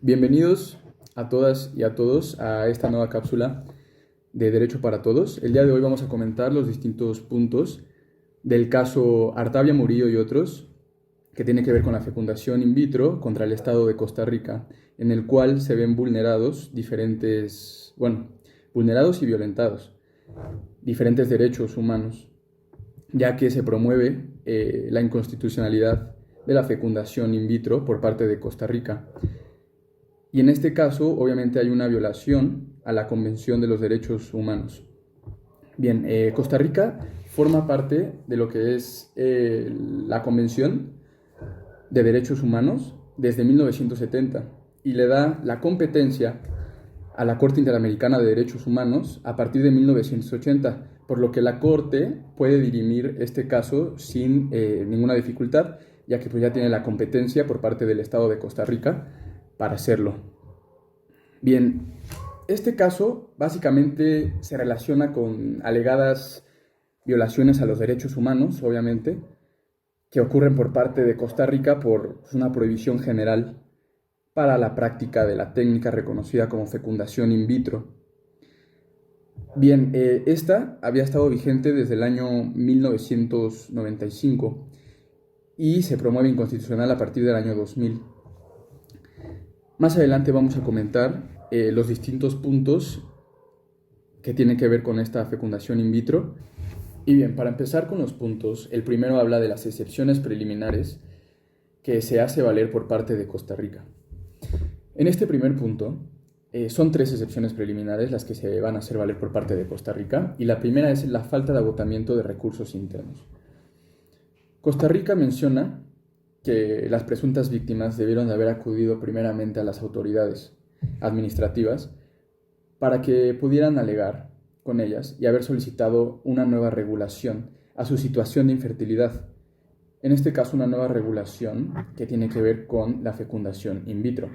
Bienvenidos a todas y a todos a esta nueva cápsula de Derecho para Todos. El día de hoy vamos a comentar los distintos puntos del caso Artavia Murillo y otros, que tiene que ver con la fecundación in vitro contra el Estado de Costa Rica, en el cual se ven vulnerados vulnerados y violentados diferentes derechos humanos, ya que se promueve la inconstitucionalidad de la fecundación in vitro por parte de Costa Rica. Y en este caso, obviamente, hay una violación a la Convención de los Derechos Humanos. Bien, Costa Rica forma parte de lo que es la Convención de Derechos Humanos desde 1970 y le da la competencia a la Corte Interamericana de Derechos Humanos a partir de 1980, por lo que la Corte puede dirimir este caso sin ninguna dificultad, ya que pues, ya tiene la competencia por parte del Estado de Costa Rica para hacerlo. Bien, este caso básicamente se relaciona con alegadas violaciones a los derechos humanos, obviamente, que ocurren por parte de Costa Rica por una prohibición general para la práctica de la técnica reconocida como fecundación in vitro. Bien, esta había estado vigente desde el año 1995 y se promueve inconstitucional a partir del año 2000. Más adelante vamos a comentar los distintos puntos que tienen que ver con esta fecundación in vitro. Y bien, para empezar con los puntos, el primero habla de las excepciones preliminares que se hace valer por parte de Costa Rica. En este primer punto, son 3 excepciones preliminares las que se van a hacer valer por parte de Costa Rica, y la primera es la falta de agotamiento de recursos internos. Costa Rica menciona que las presuntas víctimas debieron de haber acudido primeramente a las autoridades administrativas para que pudieran alegar con ellas y haber solicitado una nueva regulación a su situación de infertilidad. En este caso, una nueva regulación que tiene que ver con la fecundación in vitro.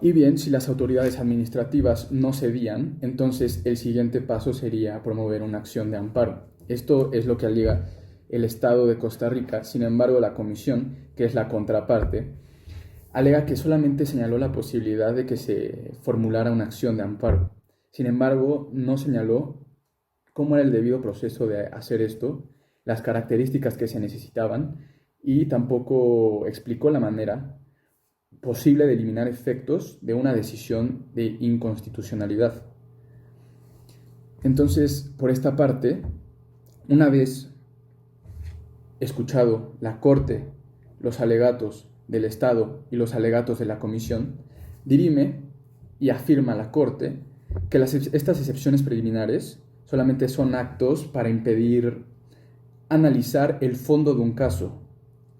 Y bien, si las autoridades administrativas no cedían, entonces el siguiente paso sería promover una acción de amparo. Esto es lo que alega el Estado de Costa Rica. Sin embargo, la Comisión, que es la contraparte, alega que solamente señaló la posibilidad de que se formulara una acción de amparo. Sin embargo, no señaló cómo era el debido proceso de hacer esto, las características que se necesitaban, y tampoco explicó la manera posible de eliminar efectos de una decisión de inconstitucionalidad. Entonces, por esta parte, una vez escuchado la Corte, los alegatos del Estado y los alegatos de la Comisión, dirime y afirma la Corte que estas excepciones preliminares solamente son actos para impedir analizar el fondo de un caso.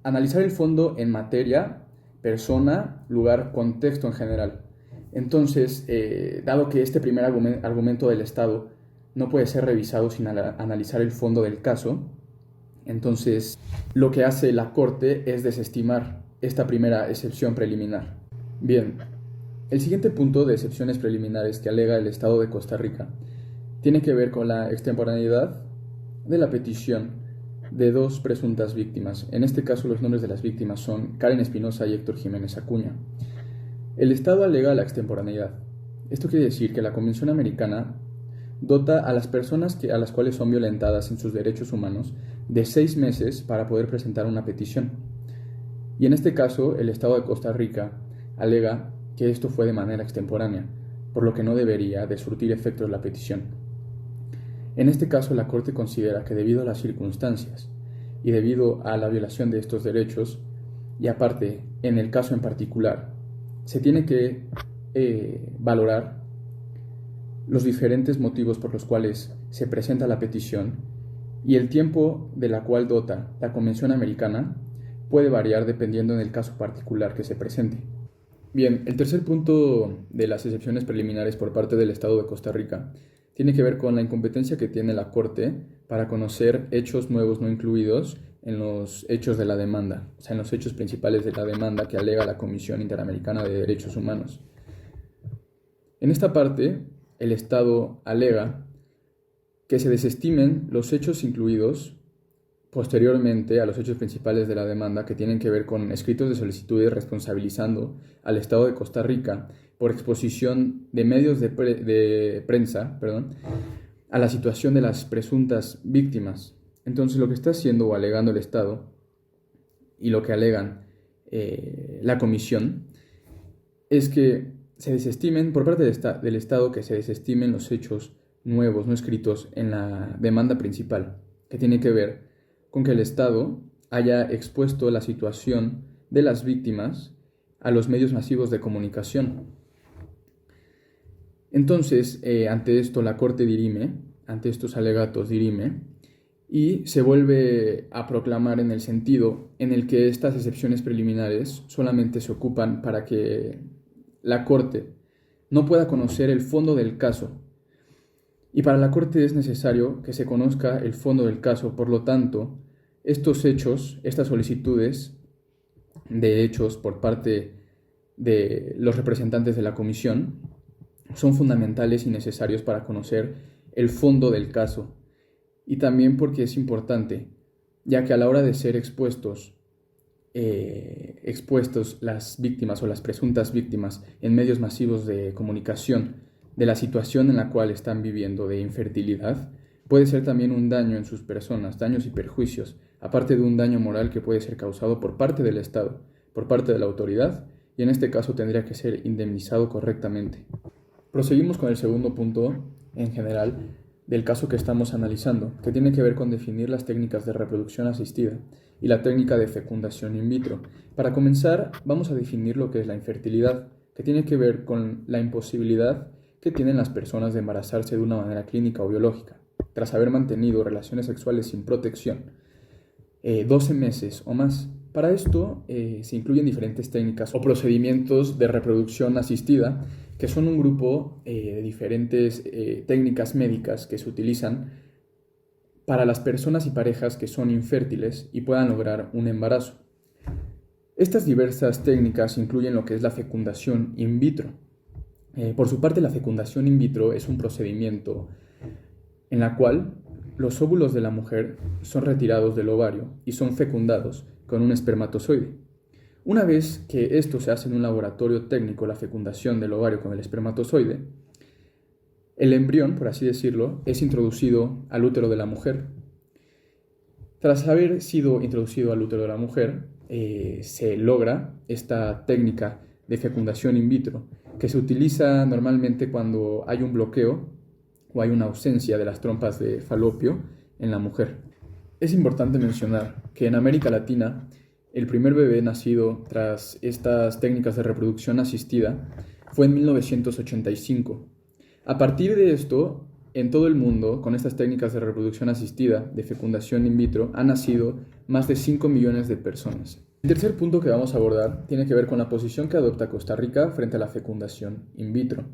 Analizar el fondo en materia, persona, lugar, contexto en general. Entonces, dado que este primer argumento del Estado no puede ser revisado sin analizar el fondo del caso, entonces lo que hace la Corte es desestimar esta primera excepción preliminar. Bien, el siguiente punto de excepciones preliminares que alega el Estado de Costa Rica tiene que ver con la extemporaneidad de la petición de 2 presuntas víctimas. En este caso, los nombres de las víctimas son Karen Espinosa y Héctor Jiménez Acuña. El Estado alega la extemporaneidad. Esto quiere decir que la Convención Americana dota a las personas a las cuales son violentadas en sus derechos humanos de 6 meses para poder presentar una petición. Y en este caso, el Estado de Costa Rica alega que esto fue de manera extemporánea, por lo que no debería de surtir efectos la petición. En este caso, la Corte considera que debido a las circunstancias y debido a la violación de estos derechos, y aparte, en el caso en particular, se tiene que valorar los diferentes motivos por los cuales se presenta la petición, y el tiempo de la cual dota la Convención Americana puede variar dependiendo del caso particular que se presente. Bien, el tercer punto de las excepciones preliminares por parte del Estado de Costa Rica tiene que ver con la incompetencia que tiene la Corte para conocer hechos nuevos no incluidos en los hechos de la demanda, o sea, en los hechos principales de la demanda que alega la Comisión Interamericana de Derechos Humanos. En esta parte, el Estado alega que se desestimen los hechos incluidos posteriormente a los hechos principales de la demanda, que tienen que ver con escritos de solicitudes responsabilizando al Estado de Costa Rica por exposición de medios de prensa, a la situación de las presuntas víctimas. Entonces, lo que está haciendo o alegando el Estado y lo que alegan la comisión es que se desestimen, por parte del Estado, que se desestimen los hechos nuevos, no escritos en la demanda principal, que tiene que ver con que el Estado haya expuesto la situación de las víctimas a los medios masivos de comunicación. Entonces, ante esto, la Corte dirime, ante estos alegatos dirime, y se vuelve a proclamar en el sentido en el que estas excepciones preliminares solamente se ocupan para que la Corte no pueda conocer el fondo del caso. Y para la Corte es necesario que se conozca el fondo del caso. Por lo tanto, estos hechos, estas solicitudes de hechos por parte de los representantes de la comisión son fundamentales y necesarios para conocer el fondo del caso. Y también porque es importante, ya que a la hora de ser expuestos las víctimas o las presuntas víctimas en medios masivos de comunicación de la situación en la cual están viviendo de infertilidad, puede ser también un daño en sus personas, daños y perjuicios, aparte de un daño moral que puede ser causado por parte del Estado, por parte de la autoridad, y en este caso tendría que ser indemnizado correctamente. Proseguimos con el segundo punto en general del caso que estamos analizando, que tiene que ver con definir las técnicas de reproducción asistida y la técnica de fecundación in vitro. Para comenzar, vamos a definir lo que es la infertilidad, que tiene que ver con la imposibilidad que tienen las personas de embarazarse de una manera clínica o biológica, tras haber mantenido relaciones sexuales sin protección 12 meses o más. Para esto se incluyen diferentes técnicas o procedimientos de reproducción asistida, que son un grupo de diferentes técnicas médicas que se utilizan para las personas y parejas que son infértiles y puedan lograr un embarazo. Estas diversas técnicas incluyen lo que es la fecundación in vitro. Por su parte, la fecundación in vitro es un procedimiento en la cual los óvulos de la mujer son retirados del ovario y son fecundados con un espermatozoide. Una vez que esto se hace en un laboratorio técnico, la fecundación del ovario con el espermatozoide, el embrión, por así decirlo, es introducido al útero de la mujer. Tras haber sido introducido al útero de la mujer, se logra esta técnica de fecundación in vitro, que se utiliza normalmente cuando hay un bloqueo o hay una ausencia de las trompas de falopio en la mujer. Es importante mencionar que en América Latina el primer bebé nacido tras estas técnicas de reproducción asistida fue en 1985. A partir de esto, en todo el mundo, con estas técnicas de reproducción asistida, de fecundación in vitro, han nacido más de 5 millones de personas. El tercer punto que vamos a abordar tiene que ver con la posición que adopta Costa Rica frente a la fecundación in vitro.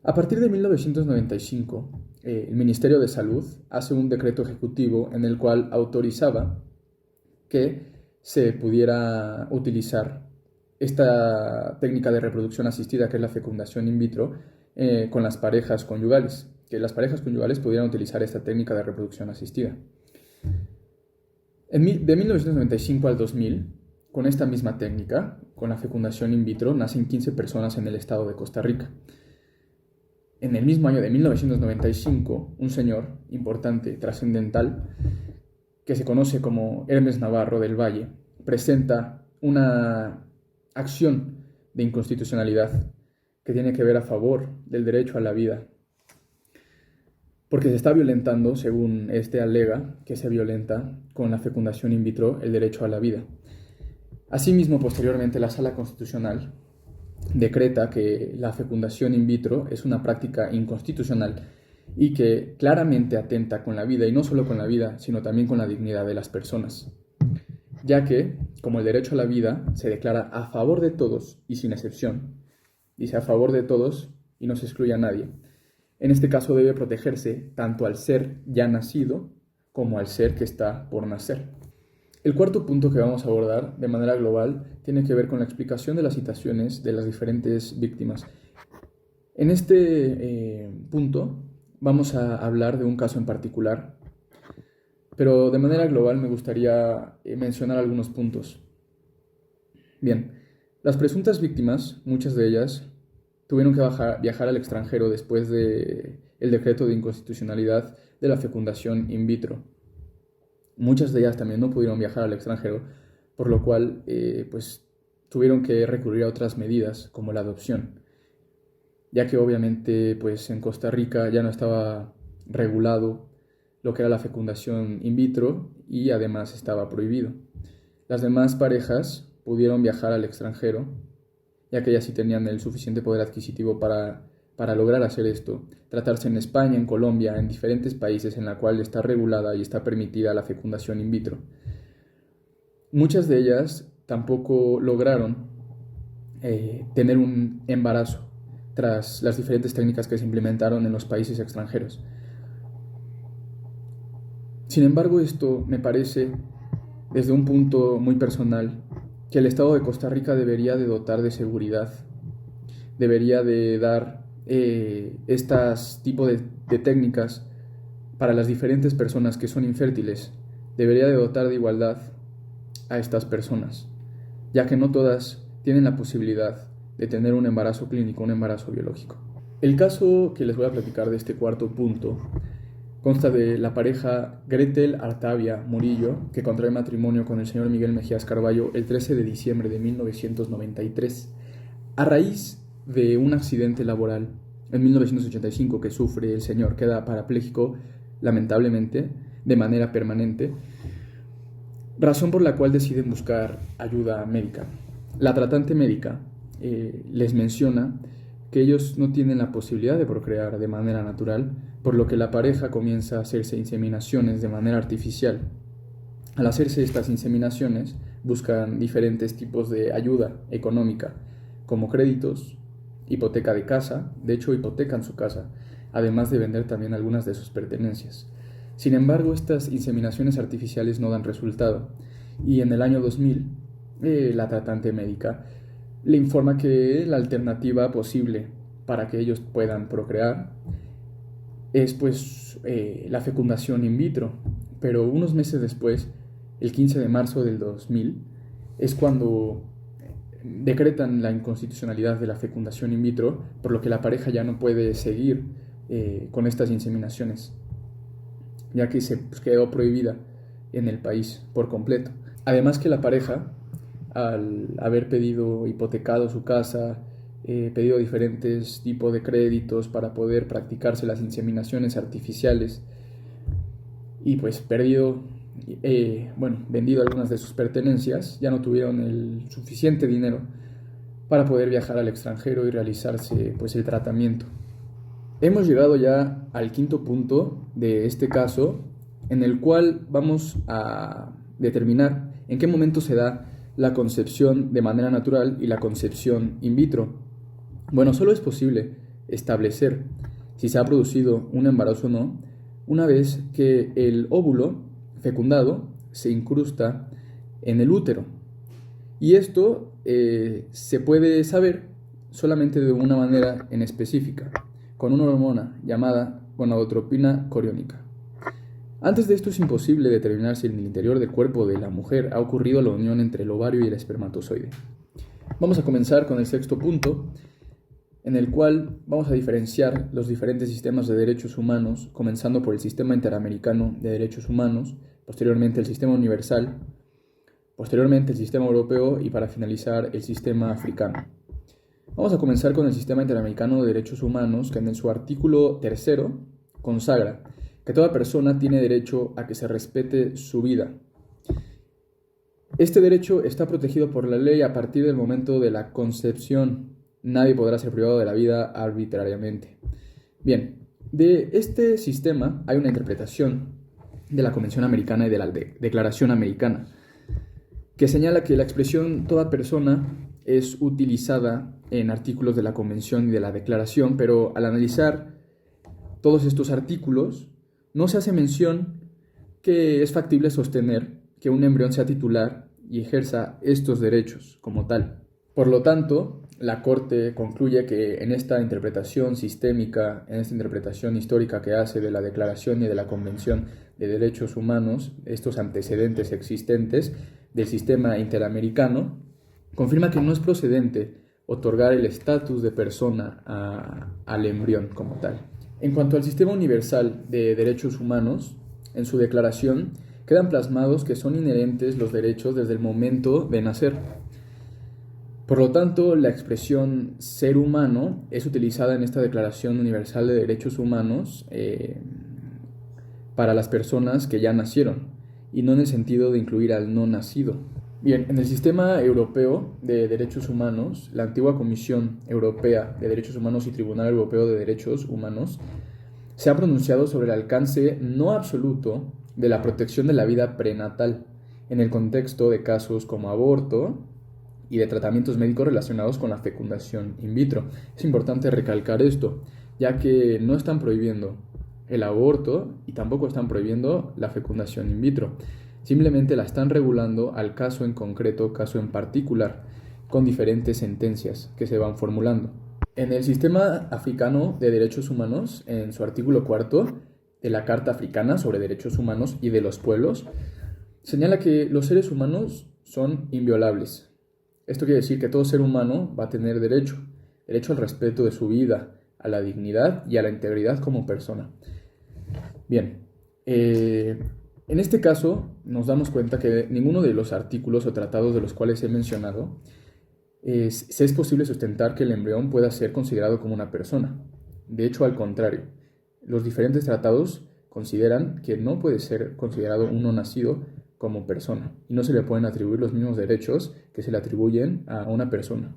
A partir de 1995, el Ministerio de Salud hace un decreto ejecutivo en el cual autorizaba que se pudiera utilizar esta técnica de reproducción asistida, que es la fecundación in vitro, con las parejas conyugales, que las parejas conyugales pudieran utilizar esta técnica de reproducción asistida. De 1995 al 2000, con esta misma técnica, con la fecundación in vitro, nacen 15 personas en el estado de Costa Rica. En el mismo año de 1995, un señor importante, trascendental, que se conoce como Hermes Navarro del Valle, presenta una acción de inconstitucionalidad que tiene que ver a favor del derecho a la vida, porque se está violentando, según este alega, que se violenta con la fecundación in vitro el derecho a la vida. Asimismo, posteriormente, la Sala Constitucional decreta que la fecundación in vitro es una práctica inconstitucional y que claramente atenta con la vida, y no solo con la vida, sino también con la dignidad de las personas, ya que, como el derecho a la vida se declara a favor de todos y sin excepción, dice a favor de todos y no se excluye a nadie, en este caso debe protegerse tanto al ser ya nacido como al ser que está por nacer. El cuarto punto que vamos a abordar de manera global tiene que ver con la explicación de las situaciones de las diferentes víctimas. En este punto vamos a hablar de un caso en particular pero de manera global me gustaría mencionar algunos puntos. Bien, las presuntas víctimas, muchas de ellas, tuvieron que viajar al extranjero después del decreto de inconstitucionalidad de la fecundación in vitro. Muchas de ellas también no pudieron viajar al extranjero, por lo cual pues tuvieron que recurrir a otras medidas como la adopción, ya que obviamente pues en Costa Rica ya no estaba regulado lo que era la fecundación in vitro y además estaba prohibido. Las demás parejas pudieron viajar al extranjero, ya que ellas sí tenían el suficiente poder adquisitivo para lograr hacer esto, tratarse en España, en Colombia, en diferentes países en la cual está regulada y está permitida la fecundación in vitro. Muchas de ellas tampoco lograron tener un embarazo tras las diferentes técnicas que se implementaron en los países extranjeros. Sin embargo, esto me parece, desde un punto muy personal, que el Estado de Costa Rica debería de dotar de seguridad, debería de dar estas tipos de técnicas para las diferentes personas que son infértiles, debería de dotar de igualdad a estas personas, ya que no todas tienen la posibilidad de tener un embarazo clínico, un embarazo biológico. El caso que les voy a platicar de este cuarto punto consta de la pareja Gretel Artavia Murillo, que contrae matrimonio con el señor Miguel Mejías Carballo el 13 de diciembre de 1993, a raíz de un accidente laboral en 1985 que sufre el señor. Queda parapléjico, lamentablemente, de manera permanente, razón por la cual deciden buscar ayuda médica. La tratante médica les menciona que ellos no tienen la posibilidad de procrear de manera natural, por lo que la pareja comienza a hacerse inseminaciones de manera artificial. Al hacerse estas inseminaciones, buscan diferentes tipos de ayuda económica, como créditos, hipoteca de casa, de hecho hipotecan su casa, además de vender también algunas de sus pertenencias. Sin embargo, estas inseminaciones artificiales no dan resultado, y en el año 2000, la tratante médica le informa que la alternativa posible para que ellos puedan procrear es pues la fecundación in vitro. Pero unos meses después, el 15 de marzo del 2000, es cuando decretan la inconstitucionalidad de la fecundación in vitro, por lo que la pareja ya no puede seguir con estas inseminaciones, ya que se quedó prohibida en el país por completo. Además que la pareja, al haber hipotecado su casa, pedido diferentes tipos de créditos para poder practicarse las inseminaciones artificiales y pues vendido algunas de sus pertenencias, ya no tuvieron el suficiente dinero para poder viajar al extranjero y realizarse pues el tratamiento. Hemos llegado ya al quinto punto de este caso, en el cual vamos a determinar en qué momento se da la concepción de manera natural y la concepción in vitro. Bueno, solo es posible establecer si se ha producido un embarazo o no una vez que el óvulo fecundado se incrusta en el útero. Y esto se puede saber solamente de una manera en específica, con una hormona llamada gonadotropina coriónica. Antes de esto es imposible determinar si en el interior del cuerpo de la mujer ha ocurrido la unión entre el ovario y el espermatozoide. Vamos a comenzar con el sexto punto, en el cual vamos a diferenciar los diferentes sistemas de derechos humanos, comenzando por el Sistema Interamericano de Derechos Humanos, posteriormente el Sistema Universal, posteriormente el Sistema Europeo y para finalizar el Sistema Africano. Vamos a comenzar con el Sistema Interamericano de Derechos Humanos, que en su artículo 3 consagra que toda persona tiene derecho a que se respete su vida. Este derecho está protegido por la ley a partir del momento de la concepción. Nadie podrá ser privado de la vida arbitrariamente. Bien, de este sistema hay una interpretación de la Convención Americana y de la Declaración Americana, que señala que la expresión toda persona es utilizada en artículos de la Convención y de la Declaración, pero al analizar todos estos artículos, no se hace mención que es factible sostener que un embrión sea titular y ejerza estos derechos como tal. Por lo tanto, la Corte concluye que en esta interpretación sistémica, en esta interpretación histórica que hace de la Declaración y de la Convención de Derechos Humanos, estos antecedentes existentes del sistema interamericano, confirma que no es procedente otorgar el estatus de persona al embrión como tal. En cuanto al Sistema Universal de Derechos Humanos, en su declaración quedan plasmados que son inherentes los derechos desde el momento de nacer. Por lo tanto, la expresión ser humano es utilizada en esta Declaración Universal de Derechos Humanos para las personas que ya nacieron, y no en el sentido de incluir al no nacido. Bien, en el Sistema Europeo de Derechos Humanos, la antigua Comisión Europea de Derechos Humanos y Tribunal Europeo de Derechos Humanos se ha pronunciado sobre el alcance no absoluto de la protección de la vida prenatal en el contexto de casos como aborto y de tratamientos médicos relacionados con la fecundación in vitro. Es importante recalcar esto, ya que no están prohibiendo el aborto y tampoco están prohibiendo la fecundación in vitro. Simplemente la están regulando al caso en concreto, caso en particular, con diferentes sentencias que se van formulando. En el Sistema Africano de Derechos Humanos, en su artículo 4 de la Carta Africana sobre Derechos Humanos y de los Pueblos, señala que los seres humanos son inviolables. Esto quiere decir que todo ser humano va a tener derecho al respeto de su vida, a la dignidad y a la integridad como persona. Bien, en este caso nos damos cuenta que ninguno de los artículos o tratados de los cuales he mencionado es posible sustentar que el embrión pueda ser considerado como una persona. De hecho, al contrario, los diferentes tratados consideran que no puede ser considerado un no nacido como persona y no se le pueden atribuir los mismos derechos que se le atribuyen a una persona.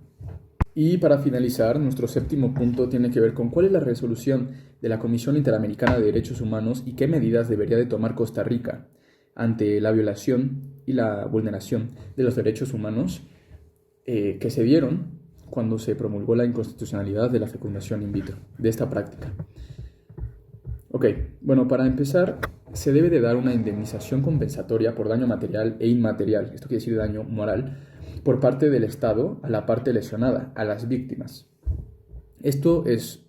Y para finalizar, nuestro séptimo punto tiene que ver con cuál es la resolución de la Comisión Interamericana de Derechos Humanos y qué medidas debería de tomar Costa Rica ante la violación y la vulneración de los derechos humanos que se dieron cuando se promulgó la inconstitucionalidad de la fecundación in vitro, de esta práctica. Ok, bueno, para empezar, se debe de dar una indemnización compensatoria por daño material e inmaterial, esto quiere decir daño moral, por parte del Estado a la parte lesionada, a las víctimas. Esto es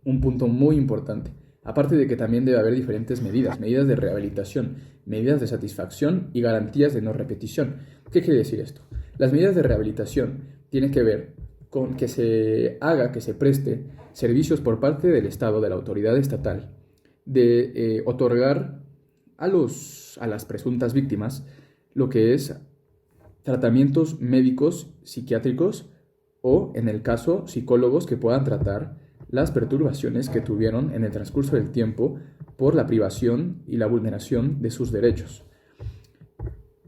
un punto muy importante, aparte de que también debe haber diferentes medidas de rehabilitación, medidas de satisfacción y garantías de no repetición. ¿Qué quiere decir esto? Las medidas de rehabilitación tienen que ver con que se preste servicios por parte del Estado, de la autoridad estatal, de otorgar a las presuntas víctimas lo que es tratamientos médicos, psiquiátricos o, en el caso, psicólogos que puedan tratar las perturbaciones que tuvieron en el transcurso del tiempo por la privación y la vulneración de sus derechos.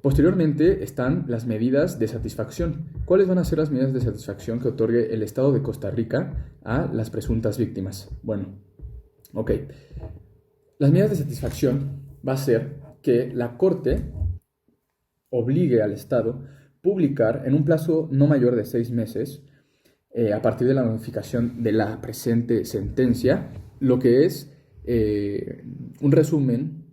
Posteriormente están las medidas de satisfacción. ¿Cuáles van a ser las medidas de satisfacción que otorgue el Estado de Costa Rica a las presuntas víctimas? Bueno, ok. Las medidas de satisfacción va a ser que la Corte obligue al Estado publicar en un plazo no mayor de 6 meses, a partir de la notificación de la presente sentencia, lo que es un resumen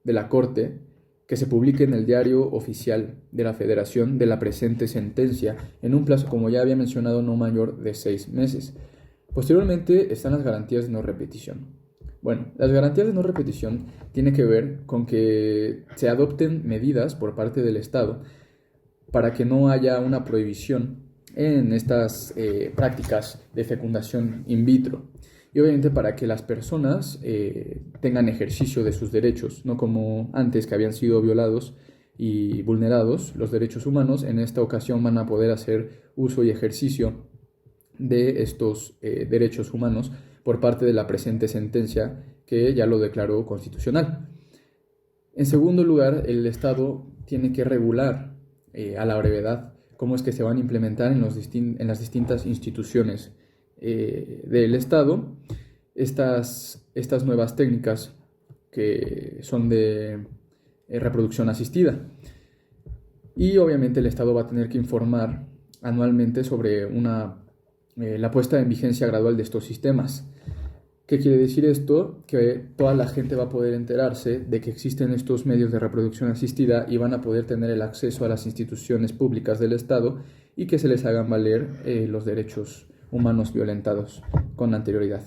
de la Corte que se publique en el Diario Oficial de la Federación de la presente sentencia en un plazo, como ya había mencionado, no mayor de 6 meses. Posteriormente están las garantías de no repetición. Bueno, las garantías de no repetición tienen que ver con que se adopten medidas por parte del Estado para que no haya una prohibición en estas prácticas de fecundación in vitro. Y obviamente para que las personas tengan ejercicio de sus derechos, no como antes que habían sido violados y vulnerados los derechos humanos. En esta ocasión van a poder hacer uso y ejercicio de estos derechos humanos por parte de la presente sentencia que ya lo declaró constitucional. En segundo lugar, el Estado tiene que regular a la brevedad cómo es que se van a implementar en las distintas instituciones del Estado estas nuevas técnicas que son de reproducción asistida. Y obviamente el Estado va a tener que informar anualmente sobre la puesta en vigencia gradual de estos sistemas. ¿Qué quiere decir esto? Que toda la gente va a poder enterarse de que existen estos medios de reproducción asistida y van a poder tener el acceso a las instituciones públicas del Estado y que se les hagan valer los derechos humanos violentados con anterioridad.